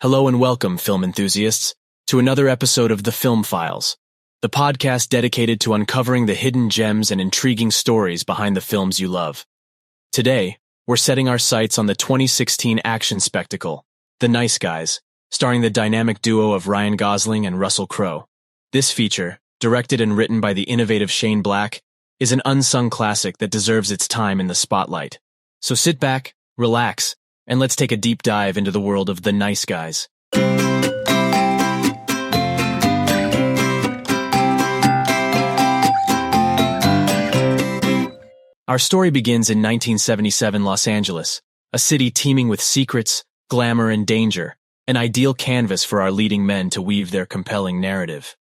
Hello and welcome, film enthusiasts, to another episode of The Film Files, the podcast dedicated to uncovering the hidden gems and intriguing stories behind the films you love. Today, we're setting our sights on the 2016 action spectacle, The Nice Guys, starring the dynamic duo of Ryan Gosling and Russell Crowe. This feature, directed and written by the innovative Shane Black, is an unsung classic that deserves its time in the spotlight. So sit back, relax, and let's take a deep dive into the world of The Nice Guys. Our story begins in 1977 Los Angeles, a city teeming with secrets, glamour, and danger, an ideal canvas for our leading men to weave their compelling narrative.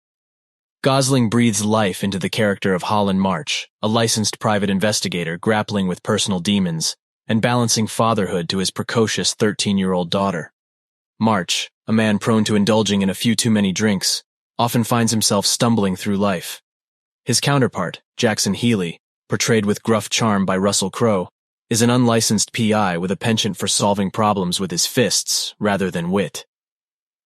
Gosling breathes life into the character of Holland March, a licensed private investigator grappling with personal demons and balancing fatherhood to his precocious 13-year-old daughter. March, a man prone to indulging in a few too many drinks, often finds himself stumbling through life. His counterpart, Jackson Healy, portrayed with gruff charm by Russell Crowe, is an unlicensed PI with a penchant for solving problems with his fists rather than wit.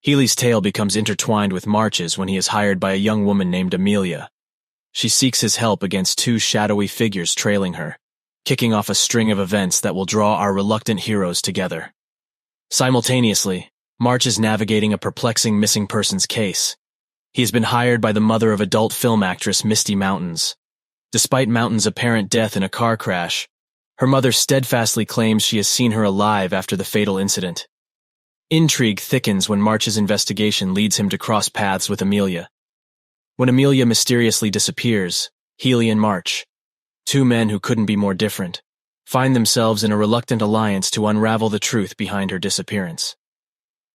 Healy's tale becomes intertwined with March's when he is hired by a young woman named Amelia. She seeks his help against two shadowy figures trailing her, kicking off a string of events that will draw our reluctant heroes together. Simultaneously, March is navigating a perplexing missing persons case. He has been hired by the mother of adult film actress Misty Mountains. Despite Mountains' apparent death in a car crash, her mother steadfastly claims she has seen her alive after the fatal incident. Intrigue thickens when March's investigation leads him to cross paths with Amelia. When Amelia mysteriously disappears, Healy and March, two men who couldn't be more different, find themselves in a reluctant alliance to unravel the truth behind her disappearance.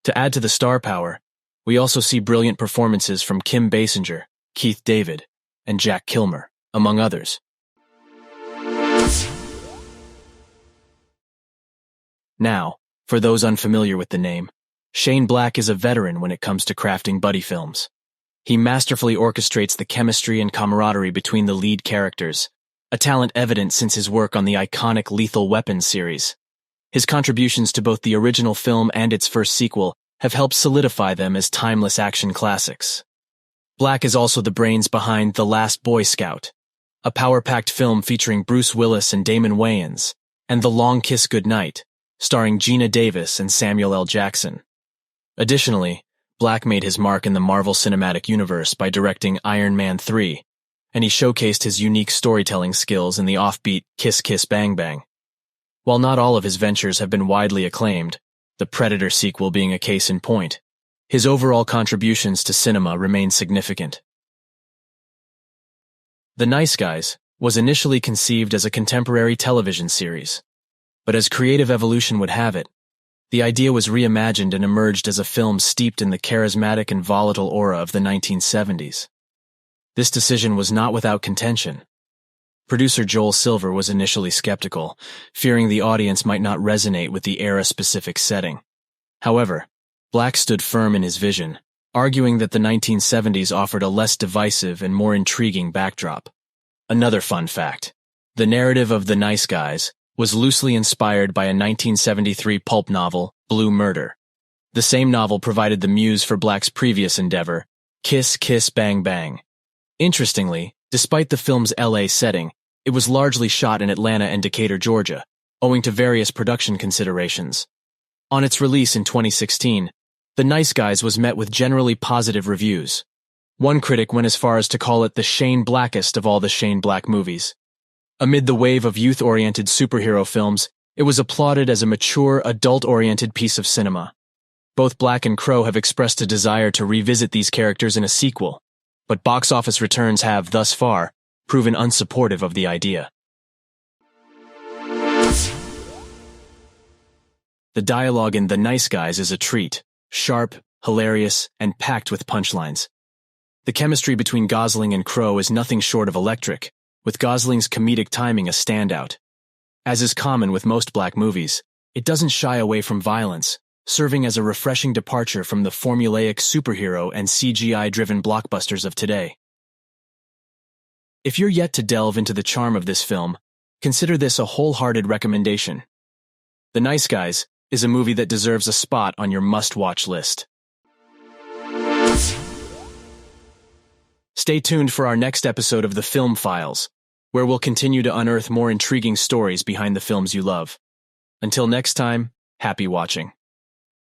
To add to the star power, we also see brilliant performances from Kim Basinger, Keith David, and Jack Kilmer, among others. Now, for those unfamiliar with the name, Shane Black is a veteran when it comes to crafting buddy films. He masterfully orchestrates the chemistry and camaraderie between the lead characters, a talent evident since his work on the iconic Lethal Weapon series. His contributions to both the original film and its first sequel have helped solidify them as timeless action classics. Black is also the brains behind The Last Boy Scout, a power-packed film featuring Bruce Willis and Damon Wayans, and The Long Kiss Goodnight, starring Gina Davis and Samuel L. Jackson. Additionally, Black made his mark in the Marvel Cinematic Universe by directing Iron Man 3, and he showcased his unique storytelling skills in the offbeat Kiss Kiss Bang Bang. While not all of his ventures have been widely acclaimed, the Predator sequel being a case in point, his overall contributions to cinema remain significant. The Nice Guys was initially conceived as a contemporary television series, but as creative evolution would have it, the idea was reimagined and emerged as a film steeped in the charismatic and volatile aura of the 1970s. This decision was not without contention. Producer Joel Silver was initially skeptical, fearing the audience might not resonate with the era-specific setting. However, Black stood firm in his vision, arguing that the 1970s offered a less divisive and more intriguing backdrop. Another fun fact: the narrative of The Nice Guys was loosely inspired by a 1973 pulp novel, Blue Murder. The same novel provided the muse for Black's previous endeavor, Kiss Kiss Bang Bang. Interestingly, despite the film's LA setting, it was largely shot in Atlanta and Decatur, Georgia, owing to various production considerations. On its release in 2016, The Nice Guys was met with generally positive reviews. One critic went as far as to call it the Shane Blackest of all the Shane Black movies. Amid the wave of youth-oriented superhero films, it was applauded as a mature, adult-oriented piece of cinema. Both Black and Crowe have expressed a desire to revisit these characters in a sequel, but box office returns have, thus far, proven unsupportive of the idea. The dialogue in The Nice Guys is a treat, sharp, hilarious, and packed with punchlines. The chemistry between Gosling and Crowe is nothing short of electric, with Gosling's comedic timing a standout. As is common with most Black movies, it doesn't shy away from violence, serving as a refreshing departure from the formulaic superhero and CGI-driven blockbusters of today. If you're yet to delve into the charm of this film, consider this a wholehearted recommendation. The Nice Guys is a movie that deserves a spot on your must-watch list. Stay tuned for our next episode of The Film Files, where we'll continue to unearth more intriguing stories behind the films you love. Until next time, happy watching.